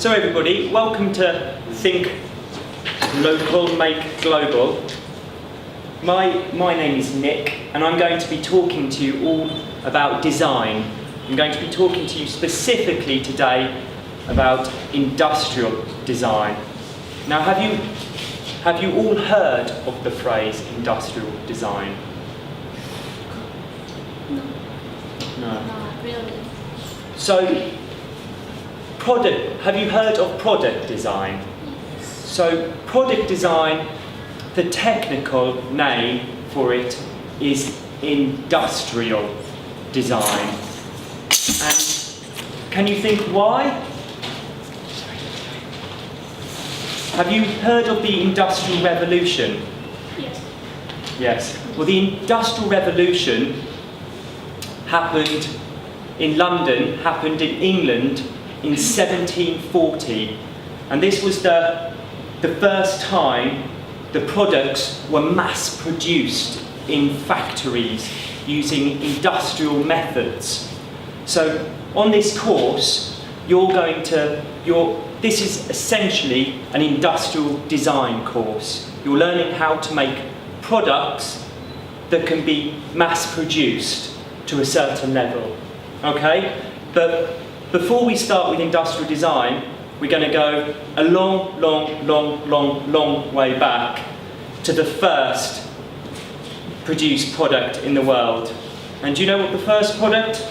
So everybody, welcome to Think Local, Make Global. My name is Nick, and I'm going to be talking to you all about design. I'm going to be talking to you specifically today about industrial design. Now, have you all heard of the phrase industrial design? No. Not really. So, have you heard of product design? So, product design, the technical name for it is industrial design. And can you think why? Have you heard of the Industrial Revolution? Yes. Yes. Well, the Industrial Revolution happened in London, happened in England in 1740. And this was the first time the products were mass produced in factories using industrial methods. So on this course, this is essentially an industrial design course. You're learning how to make products that can be mass produced to a certain level. Okay? But before we start with industrial design, we're going to go a long way back to the first produced product in the world. And do you know what the first product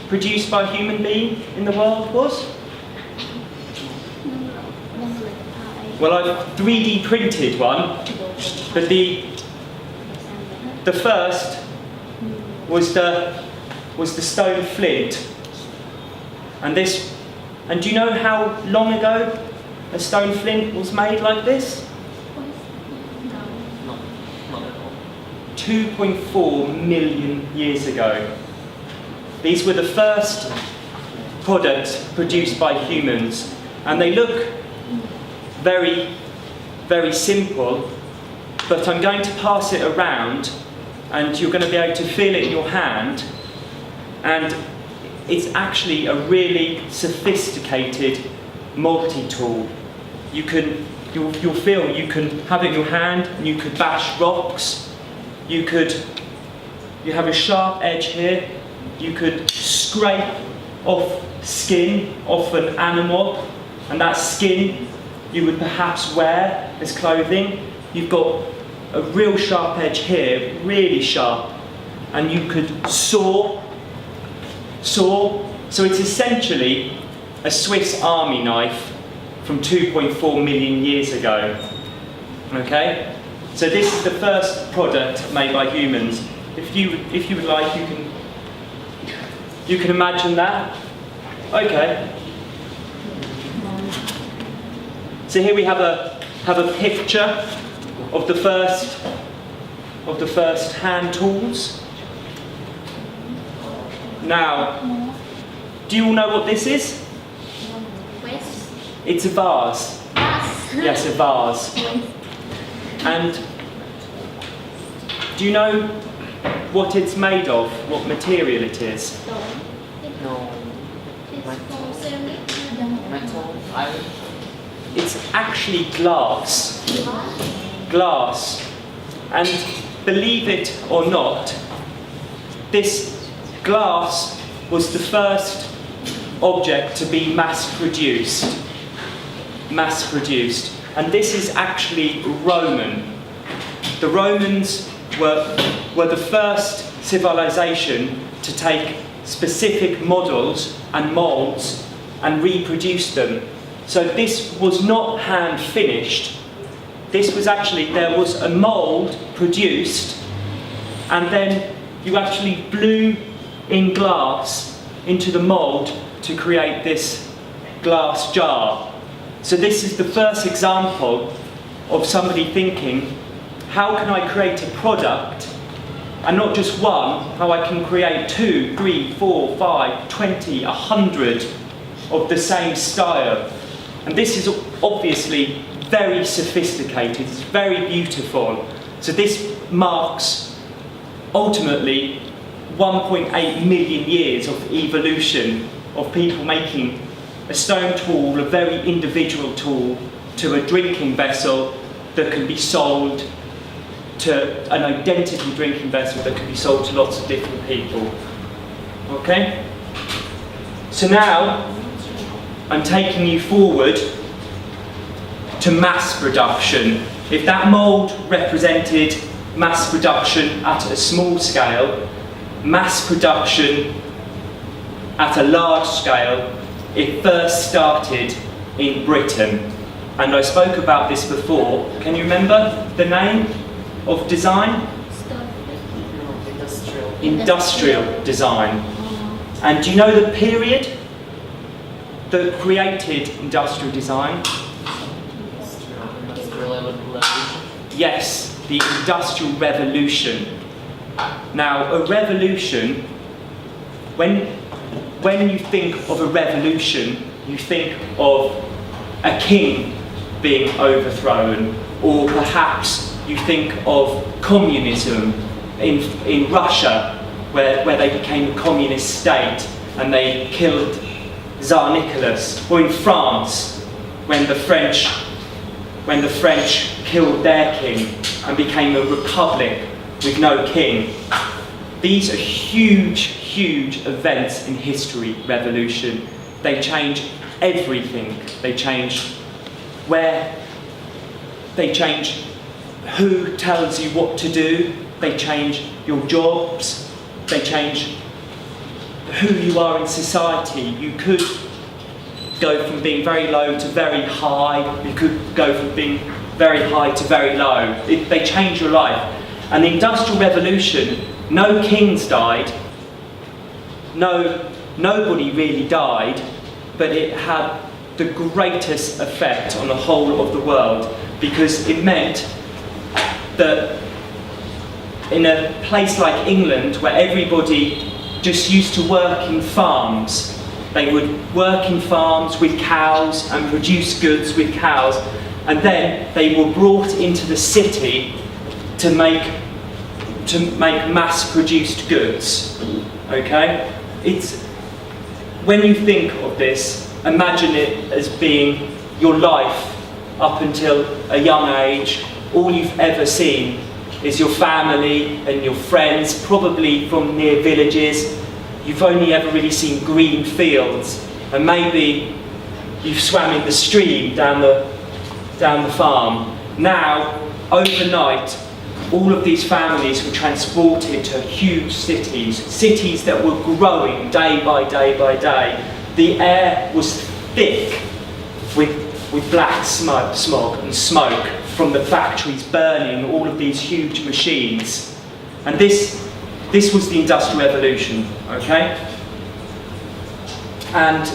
produced by a human being in the world was? Well, I've 3D printed one, but the first was the stone flint. And do you know how long ago a stone flint was made like this? No. Not at all. 2.4 million years ago. These were the first products produced by humans, and they look very, very simple, but I'm going to pass it around and you're going to be able to feel it in your hand, and it's actually a really sophisticated multi-tool. You'll feel you can have it in your hand and you could bash rocks, you have a sharp edge here, you could scrape off skin off an animal, and that skin you would perhaps wear as clothing. You've got a real sharp edge here, really sharp, and you could saw. So it's essentially a Swiss army knife from 2.4 million years ago. Okay? So this is the first product made by humans. If you would like, you can imagine that. Okay. So here we have a picture of the first hand tools. Now, do you all know what this is? Yes. It's a vase. Yes, a vase. And do you know what it's made of? What material it is? No. Metal. Iron. It's actually glass. Glass. And believe it or not, this glass was the first object to be mass produced. And this is actually Roman. The Romans were the first civilization to take specific models and molds and reproduce them. So this was not hand finished. This was there was a mold produced, and then you actually blew in glass into the mold to create this glass jar. So this is the first example of somebody thinking, how can I create a product, and not just one, how I can create 2, 3, 4, 5, 20, 100 of the same style. And this is obviously very sophisticated, it's very beautiful. So this marks ultimately 1.8 million years of evolution of people making a stone tool, a very individual tool, to a drinking vessel that can be sold to an identical drinking vessel that can be sold to lots of different people. Okay? So now I'm taking you forward to mass production. If that mould represented mass production at a small scale, mass production at a large scale, it first started in Britain. And I spoke about this before. Can you remember the name of design? Industrial. Industrial design. And do you know the period that created industrial design? Industrial revolution. Yes, the Industrial Revolution. Now, a revolution, when you think of a revolution, you think of a king being overthrown, or perhaps you think of communism in Russia, where they became a communist state and they killed Tsar Nicholas, or in France, when the French killed their king and became a republic with no king. These are huge, huge events in history, revolution. They change everything. They change who tells you what to do. They change your jobs. They change who you are in society. You could go from being very low to very high. You could go from being very high to very low. They change your life. And the Industrial Revolution, no kings died. Nobody really died, but it had the greatest effect on the whole of the world, because it meant that in a place like England, where everybody just used to work in farms, they would work in farms with cows and produce goods with cows, and then they were brought into the city to make mass-produced goods. Okay? It's, when you think of this, imagine it as being your life up until a young age. All you've ever seen is your family and your friends, probably from near villages. You've only ever really seen green fields, and maybe you've swam in the stream down the farm. Now, overnight, all of these families were transported to huge cities that were growing day by day by day. The air was thick with black smog and smoke from the factories burning all of these huge machines. And this was the Industrial Revolution, okay? And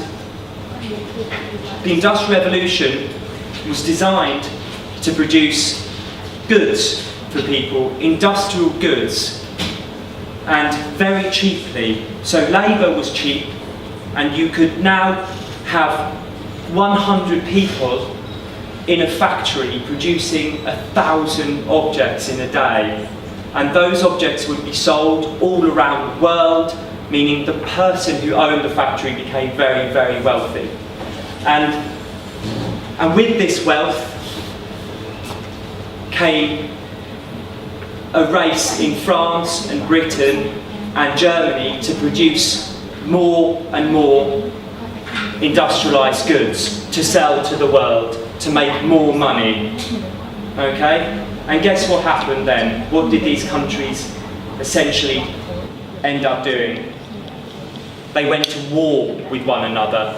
the Industrial Revolution was designed to produce goods for people, industrial goods, and very cheaply. So labour was cheap, and you could now have 100 people in a factory producing 1,000 objects in a day. And those objects would be sold all around the world, meaning the person who owned the factory became very, very wealthy. And with this wealth came a race in France and Britain and Germany to produce more and more industrialised goods to sell to the world, to make more money. Okay? And guess what happened then? What did these countries essentially end up doing? They went to war with one another,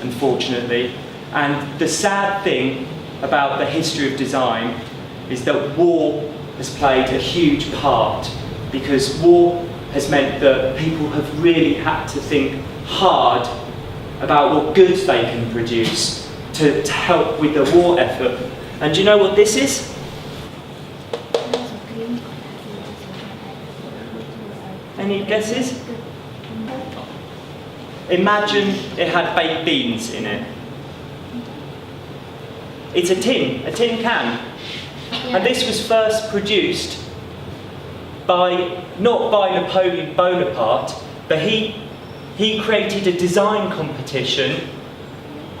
unfortunately. And the sad thing about the history of design is that war has played a huge part, because war has meant that people have really had to think hard about what goods they can produce to help with the war effort. And do you know what this is? Any guesses? Imagine it had baked beans in it. It's a tin can. And this was first produced not by Napoleon Bonaparte, but he created a design competition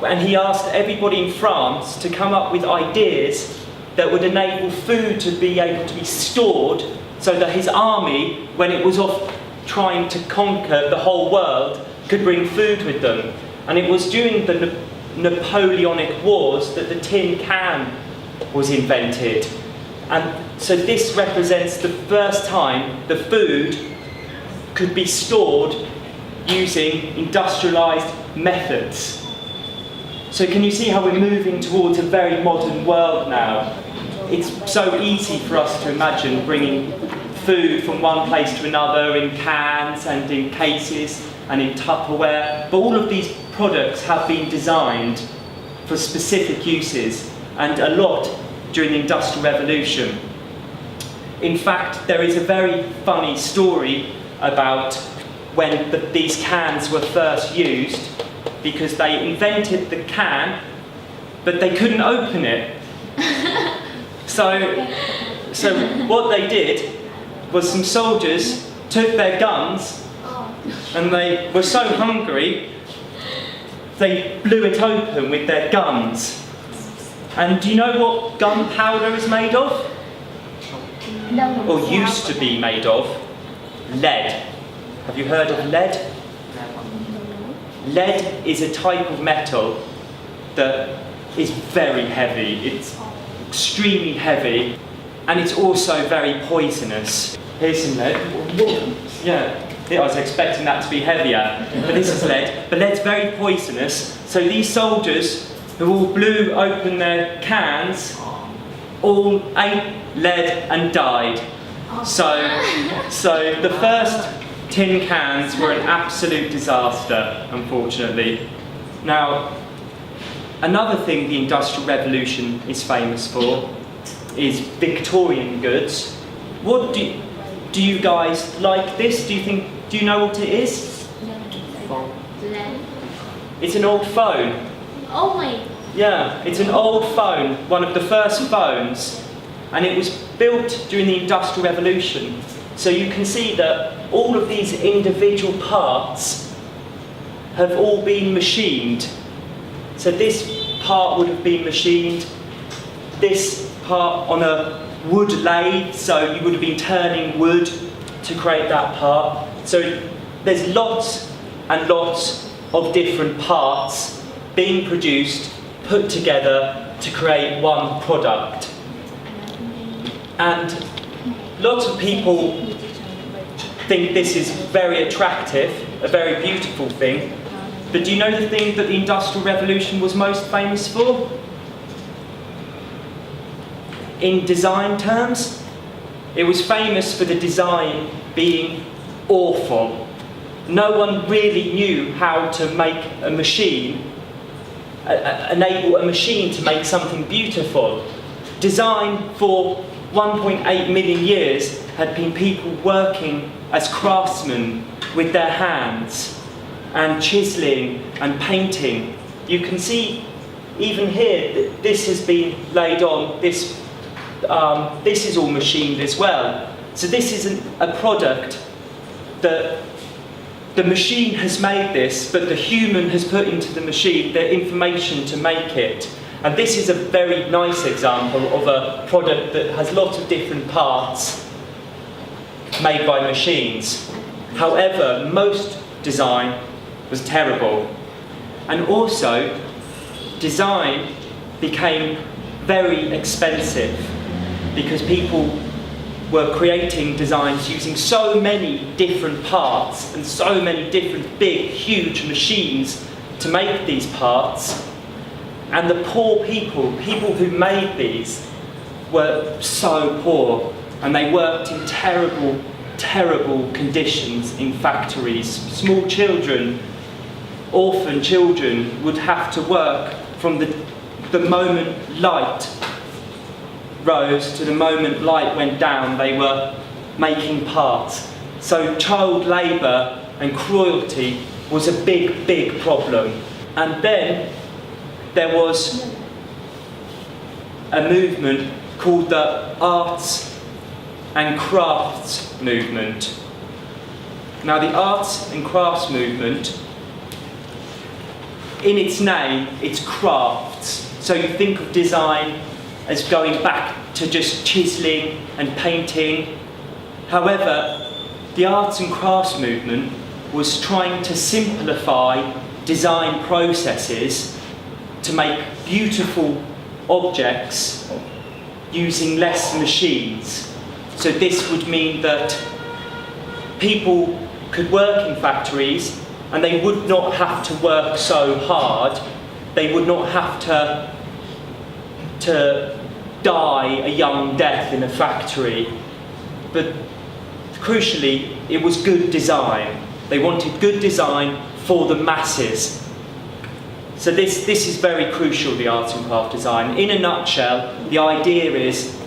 and he asked everybody in France to come up with ideas that would enable food to be able to be stored so that his army, when it was off trying to conquer the whole world, could bring food with them. And it was during the Napoleonic Wars that the tin can was invented. And so this represents the first time the food could be stored using industrialised methods. So can you see how we're moving towards a very modern world now? It's so easy for us to imagine bringing food from one place to another in cans and in cases and in Tupperware, but all of these products have been designed for specific uses, and a lot during the Industrial Revolution. In fact, there is a very funny story about when these cans were first used, because they invented the can, but they couldn't open it. So what they did was some soldiers took their guns, and they were so hungry, they blew it open with their guns. And do you know what gunpowder is made of? Or used to be made of? Lead. Have you heard of lead? Lead is a type of metal that is very heavy. It's extremely heavy, and it's also very poisonous. Here's some lead. Yeah, I was expecting that to be heavier, but this is lead. But lead's very poisonous, so these soldiers who all blew open their cans all ate lead and died. So the first tin cans were an absolute disaster, unfortunately. Now, another thing the Industrial Revolution is famous for is Victorian goods. What do you guys like this? Do you know what it is? It's an old phone. Oh my. Yeah, it's an old phone, one of the first phones, and it was built during the Industrial Revolution. So you can see that all of these individual parts have all been machined. So this part would have been machined, this part on a wood lathe, so you would have been turning wood to create that part. So there's lots and lots of different parts being produced, put together to create one product. And lots of people think this is very attractive, a very beautiful thing. But do you know the thing that the Industrial Revolution was most famous for? In design terms, it was famous for the design being awful. No one really knew how to make a machine, enable a machine to make something beautiful. Design for 1.8 million years had been people working as craftsmen with their hands and chiseling and painting. You can see even here that this has been laid on, this is all machined as well. So this isn't a product that the machine has made this, but the human has put into the machine the information to make it. And this is a very nice example of a product that has lots of different parts made by machines. However, most design was terrible. And also, design became very expensive because people were creating designs using so many different parts and so many different big, huge machines to make these parts. And the poor people who made these, were so poor, and they worked in terrible, terrible conditions in factories. Small children, orphan children, would have to work from the moment light rose to the moment light went down. They were making parts. So child labour and cruelty was a big, big problem. And then there was a movement called the Arts and Crafts movement. Now the Arts and Crafts movement in its name, it's crafts. So you think of design as going back to just chiselling and painting. However, the arts and crafts movement was trying to simplify design processes to make beautiful objects using less machines. So this would mean that people could work in factories and they would not have to work so hard. They would not have to die a young death in a factory. But crucially, it was good design. They wanted good design for the masses. So this is very crucial, the arts and craft design. In a nutshell, the idea is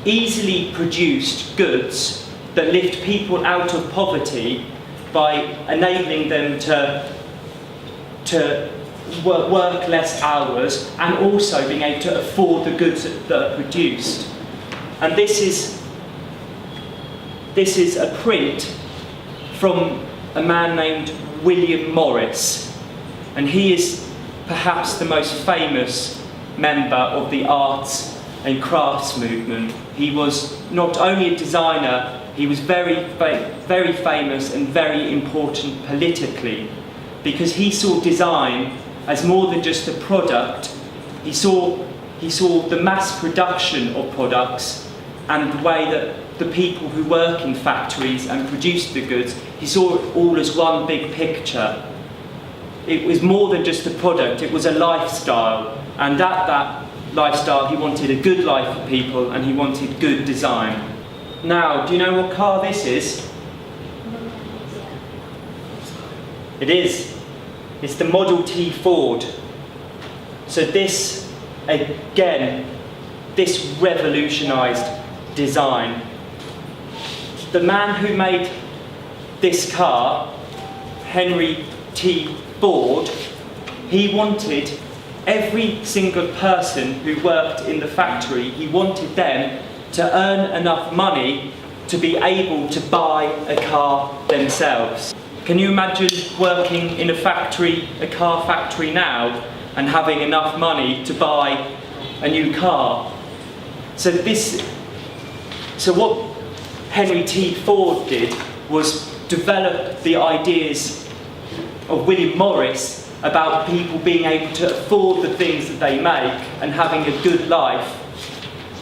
easily produced goods that lift people out of poverty by enabling them to work less hours and also being able to afford the goods that are produced. And this is a print from a man named William Morris, and he is perhaps the most famous member of the arts and crafts movement. He was not only a designer, he was very famous and very important politically, because he saw design as more than just a product. He saw the mass production of products and the way that the people who work in factories and produce the goods, he saw it all as one big picture. It was more than just a product, it was a lifestyle. And at that lifestyle, he wanted a good life for people and he wanted good design. Now, do you know what car this is? It is. It's the Model T Ford. So this, again, this revolutionised design. The man who made this car, Henry T. Ford, he wanted every single person who worked in the factory, he wanted them to earn enough money to be able to buy a car themselves. Can you imagine working in a factory, a car factory now, and having enough money to buy a new car? So what Henry T. Ford did was develop the ideas of William Morris about people being able to afford the things that they make and having a good life.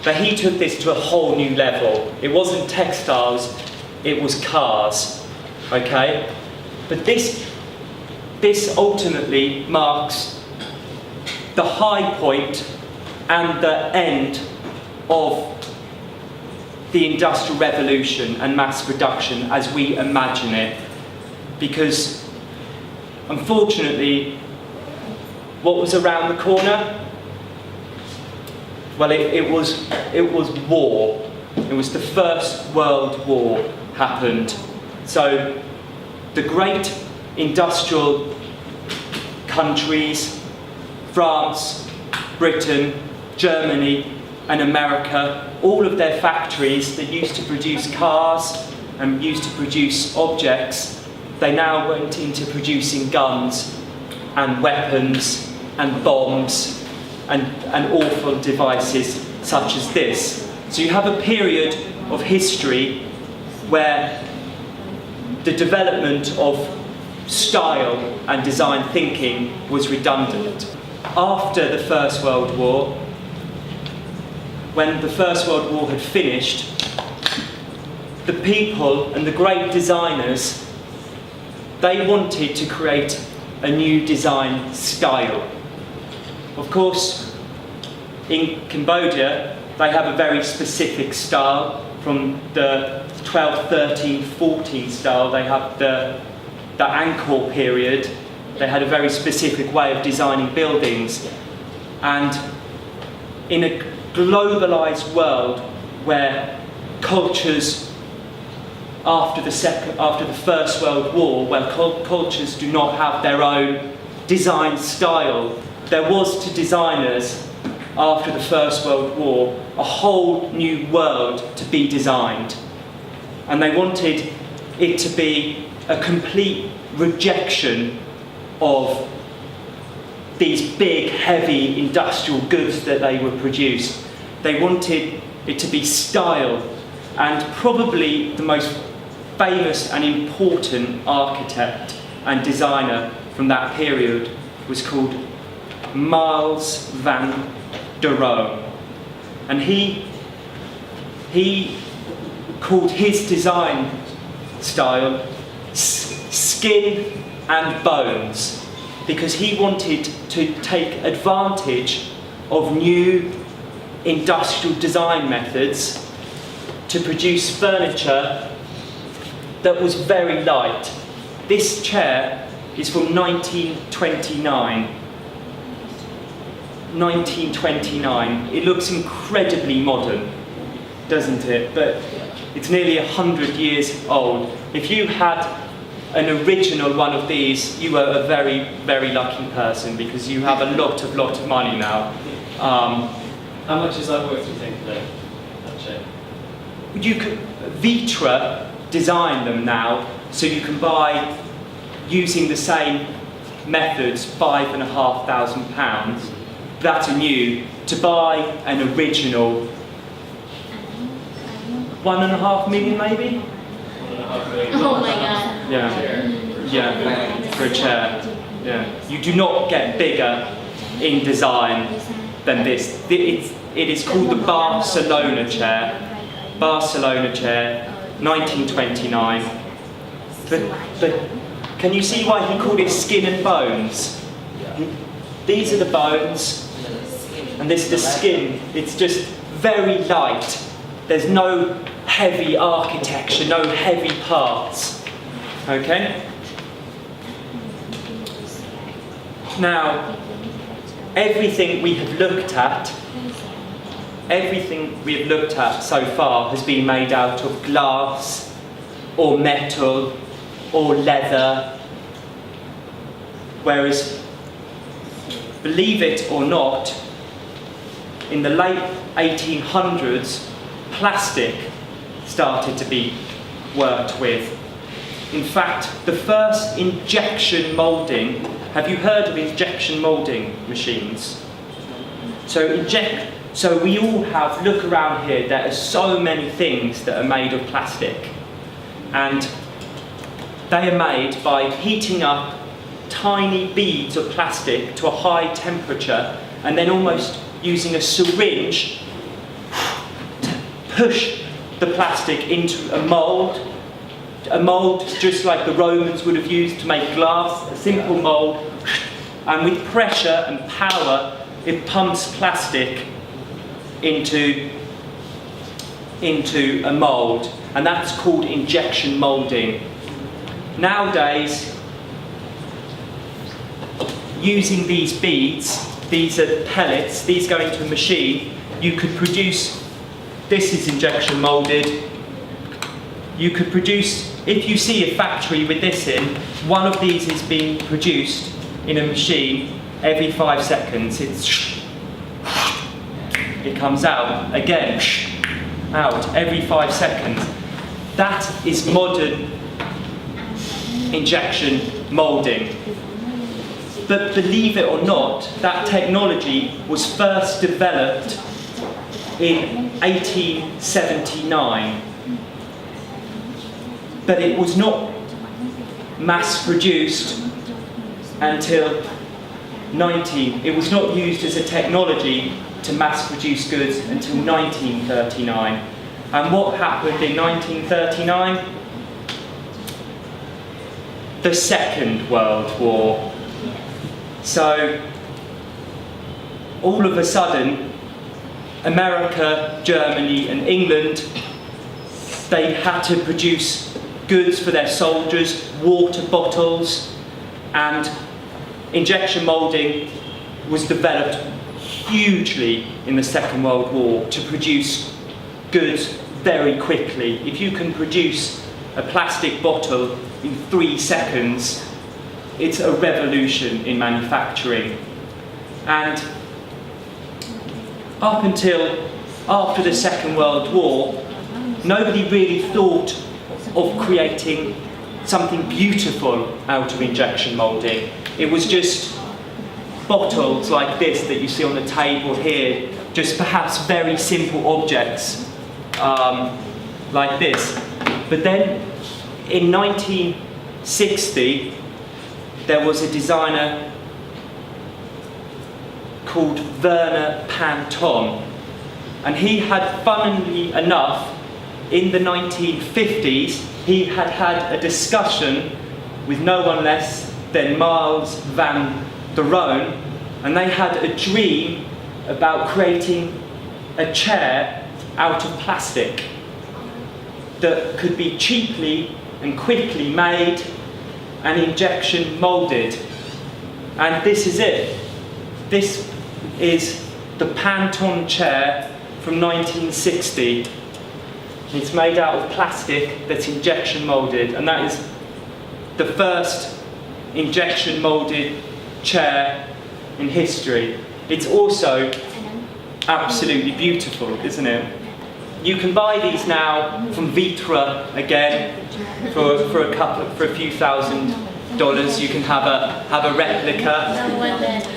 But he took this to a whole new level. It wasn't textiles, it was cars. Okay? But this ultimately marks the high point and the end of the Industrial Revolution and mass production as we imagine it. Because unfortunately, what was around the corner? Well, it was war. It was the First World War happened. So the great industrial countries, France, Britain, Germany and America, all of their factories that used to produce cars and used to produce objects, they now went into producing guns and weapons and bombs and awful devices such as this. So you have a period of history where the development of style and design thinking was redundant. After the First World War, when the First World War had finished, the people and the great designers, they wanted to create a new design style. Of course, in Cambodia, they have a very specific style. From the 12, 13, 14 style, they have the Angkor period. They had a very specific way of designing buildings. And in a globalized world where cultures after the First World War, where cultures do not have their own design style, there was to designers after the First World War a whole new world to be designed. And they wanted it to be a complete rejection of these big, heavy industrial goods that they were produced. They wanted it to be style, and probably the most famous and important architect and designer from that period was called Miles van der Rohe. And he called his design style skin and bones, because he wanted to take advantage of new industrial design methods to produce furniture that was very light. This chair is from 1929. 1929. It looks incredibly modern, doesn't it? But it's nearly 100 years old. If you had an original one of these, you were a very, very lucky person, because you have a lot of money now. How much is that worth, do you think, today? That chair? You could, Vitra design them now, so you can buy, using the same methods, £5,500. That's a new. To buy an original, 1.5 million maybe? 1.5 million. Oh my god. Yeah, for a chair. Yeah, you do not get bigger in design than this. It is called the Barcelona chair. Barcelona chair, 1929. But can you see why he called it skin and bones? These are the bones, and this is the skin. It's just very light. There's no heavy architecture, no heavy parts. Okay? Now, everything we have looked at so far has been made out of glass, or metal, or leather. Whereas, believe it or not, in the late 1800s, plastic started to be worked with. In fact, the first injection moulding, have you heard of injection moulding machines? So we all have, look around here, there are so many things that are made of plastic. And they are made by heating up tiny beads of plastic to a high temperature, and then almost using a syringe to push the plastic into a mould just like the Romans would have used to make glass, a simple mould, and with pressure and power it pumps plastic into a mould, and that's called injection moulding. Nowadays, using these beads, these are pellets, these go into a machine, you could produce, this is injection moulded, you could produce, if you see a factory with this in, one of these is being produced in a machine every 5 seconds. It comes out, again, out every 5 seconds. That is modern injection moulding. But believe it or not, that technology was first developed in 1879. But it was not mass produced until it was not used as a technology to mass produce goods until 1939. And what happened in 1939? The Second World War. So, all of a sudden, America, Germany and England, they had to produce goods for their soldiers, water bottles, and injection moulding was developed hugely in the Second World War to produce goods very quickly. If you can produce a plastic bottle in 3 seconds, it's a revolution in manufacturing. And up until after the Second World War, nobody really thought of creating something beautiful out of injection moulding. It was just bottles like this that you see on the table here, just perhaps very simple objects like this. But then in 1960, there was a designer called Werner Panton, and he had, funnily enough, in the 1950s, he had had a discussion with no one less than Miles van der Rohe, and they had a dream about creating a chair out of plastic that could be cheaply and quickly made and injection moulded. And this is it. This is the Panton chair from 1960. It's made out of plastic that's injection moulded, and that is the first injection moulded chair in history. It's also absolutely beautiful, isn't it? You can buy these now from Vitra again for a few $1,000s. You can have a replica.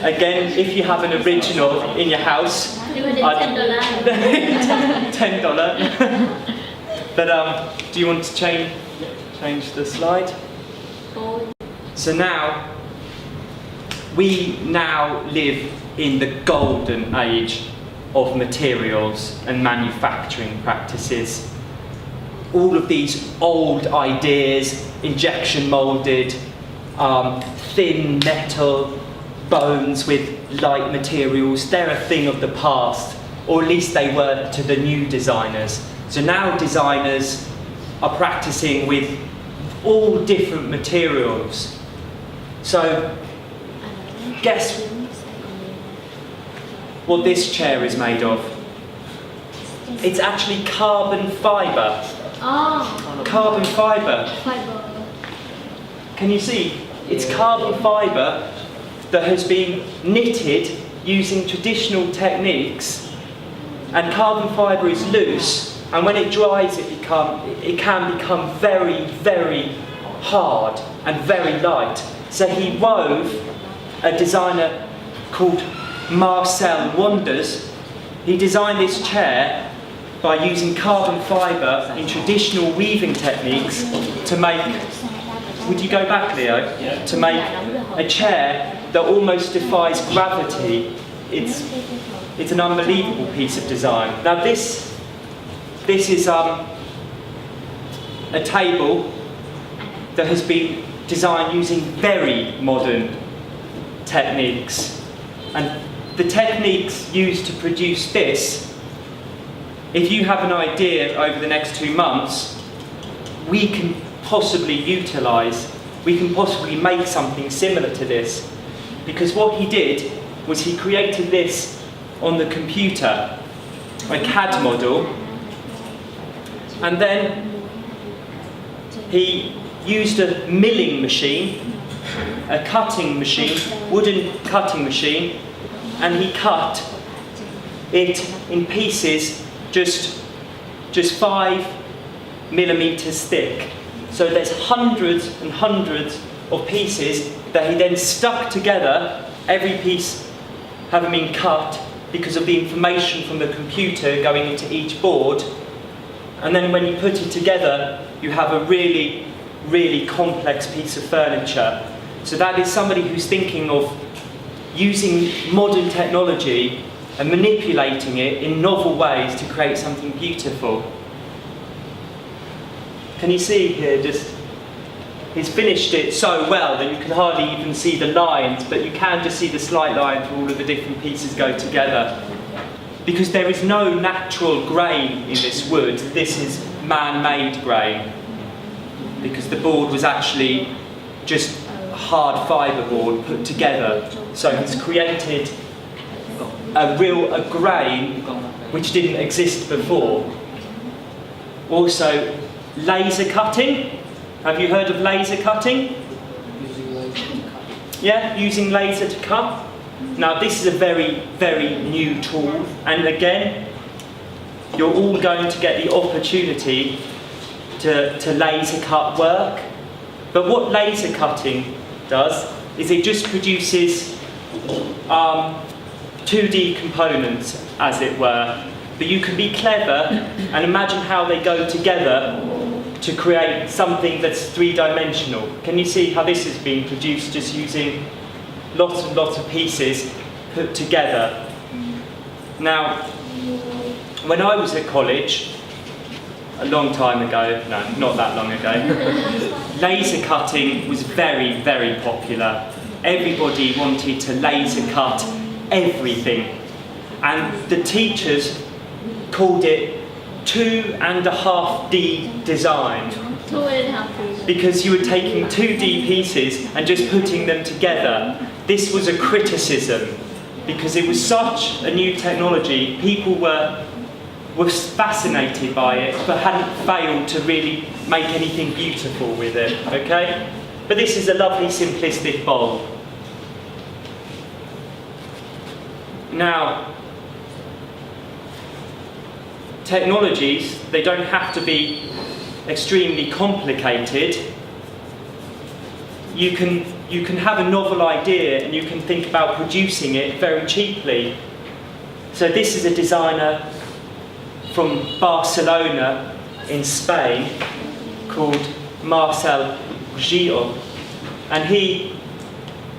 Again, if you have an original in your house, $10. But do you want to change the slide? So now we live in the golden age of materials and manufacturing practices. All of these old ideas, injection moulded, thin metal, bones with light materials, they're a thing of the past, or at least they were to the new designers. So now designers are practicing with all different materials. So guess what this chair is made of? It's actually carbon fibre. Oh. Carbon fibre. Fiber. Can you see? It's carbon fibre that has been knitted using traditional techniques, and carbon fibre is loose, and when it dries it can become very, very hard and very light. So he wove, a designer called Marcel Regime, he designed this chair by using carbon fibre in traditional weaving techniques to make, would you go back, Leo? Yeah. To make a chair that almost defies gravity. It's an unbelievable piece of design. Now this is a table that has been designed using very modern techniques. And the techniques used to produce this, if you have an idea over the next 2 months, we can possibly make something similar to this. Because what he did was he created this on the computer, a CAD model, and then he used a milling machine, a cutting machine, wooden cutting machine, and he cut it in pieces just 5 millimeters thick. So there's hundreds and hundreds of pieces that he then stuck together, every piece having been cut because of the information from the computer going into each board. And then when you put it together, you have a really, really complex piece of furniture. So that is somebody who's thinking of using modern technology and manipulating it in novel ways to create something beautiful. Can you see here, he's finished it so well that you can hardly even see the lines, but you can just see the slight lines where all of the different pieces go together. Because there is no natural grain in this wood, this is man-made grain. Because the board was actually just hard fibre board put together. So he's created a grain which didn't exist before. Also, laser cutting. Have you heard of laser cutting? Yeah, using laser to cut. Now this is a very, very new tool, and again, you're all going to get the opportunity to laser cut work. But what laser cutting does is it just produces 2D components, as it were. But you can be clever and imagine how they go together to create something that's three-dimensional. Can you see how this is being produced just using lots and lots of pieces put together? Now, when I was at college, a long time ago, no, not that long ago, laser cutting was very, very popular. Everybody wanted to laser cut everything. And the teachers called it 2.5D design. 2.5D. Because you were taking 2D pieces and just putting them together. This was a criticism because it was such a new technology. People were fascinated by it, but hadn't failed to really make anything beautiful with it, okay? But this is a lovely simplistic bulb. Now, technologies, they don't have to be extremely complicated. You can have a novel idea and you can think about producing it very cheaply. So this is a designer from Barcelona in Spain called Marcel Regime, and he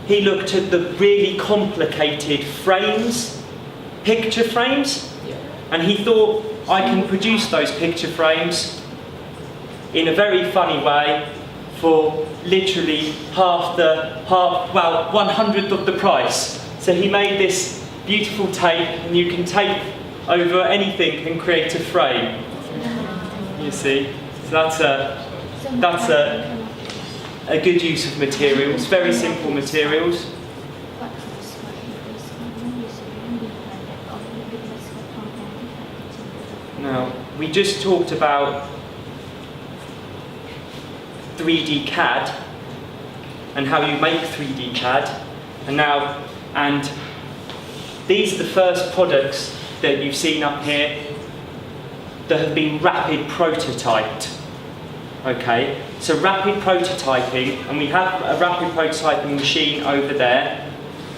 looked at the really complicated frames, picture frames, and he thought, I can produce those picture frames in a very funny way for literally 1/100th of the price. So he made this beautiful tape, and you can tape over anything and create a frame. You see, so that's a good use of materials, very simple materials. Now, we just talked about 3D CAD and how you make 3D CAD, and these are the first products that you've seen up here that have been rapid prototyped. Okay, so rapid prototyping, and we have a rapid prototyping machine over there,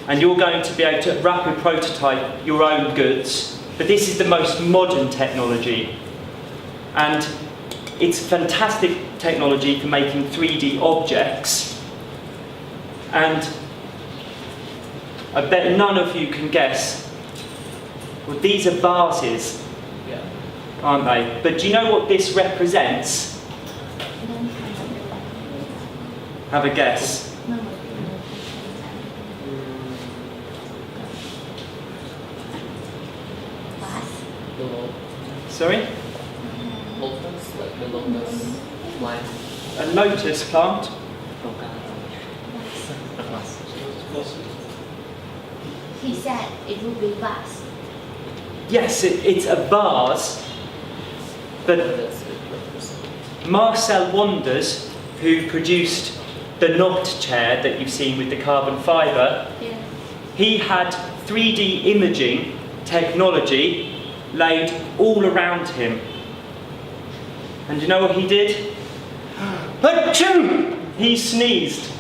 and you're going to be able to rapid prototype your own goods, but this is the most modern technology, and it's fantastic technology for making 3D objects, and I bet none of you can guess. Well, these are vases, aren't they? But do you know what this represents? Have a guess. Sorry? Lotus, like the lotus plant. A lotus plant. He said it would be vase. Yes, it's a vase, but Marcel Wonders, who produced the knobbed chair that you've seen with the carbon fibre, he had 3D imaging technology laid all around him. And you know what he did? Achoo! He sneezed,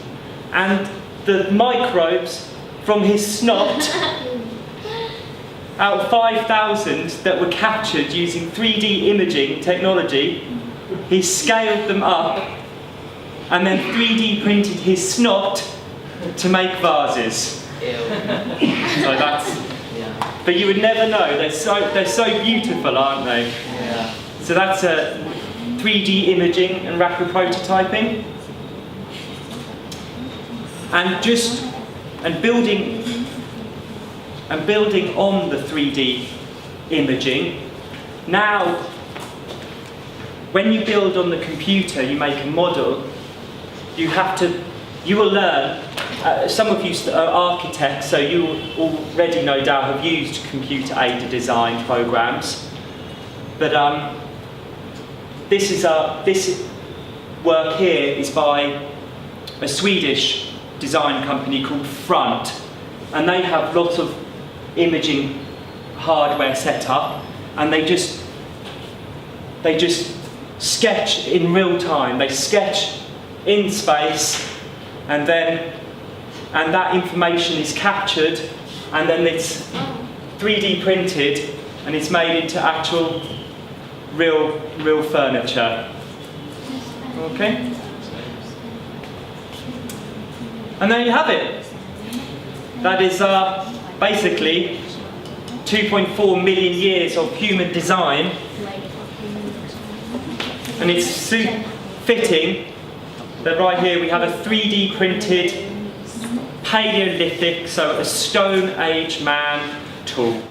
and the microbes from his snot, out of 5,000 that were captured using 3D imaging technology, he scaled them up and then 3D printed his snot to make vases. Ew. So that's. Yeah. But you would never know. They're so beautiful, aren't they? Yeah. So that's a 3D imaging and rapid prototyping, and building on the 3D imaging. Now, when you build on the computer, you make a model. You will learn. Some of you are architects, so you already, no doubt, have used computer-aided design programs. But this work here is by a Swedish design company called Front, and they have lots of imaging hardware set up, and they just sketch in real time. They sketch in space, and that information is captured and then it's 3D printed and it's made into actual real furniture. Okay? And there you have it. That is basically 2.4 million years of human design, and it's fitting that right here we have a 3D printed Paleolithic, so a Stone Age man tool.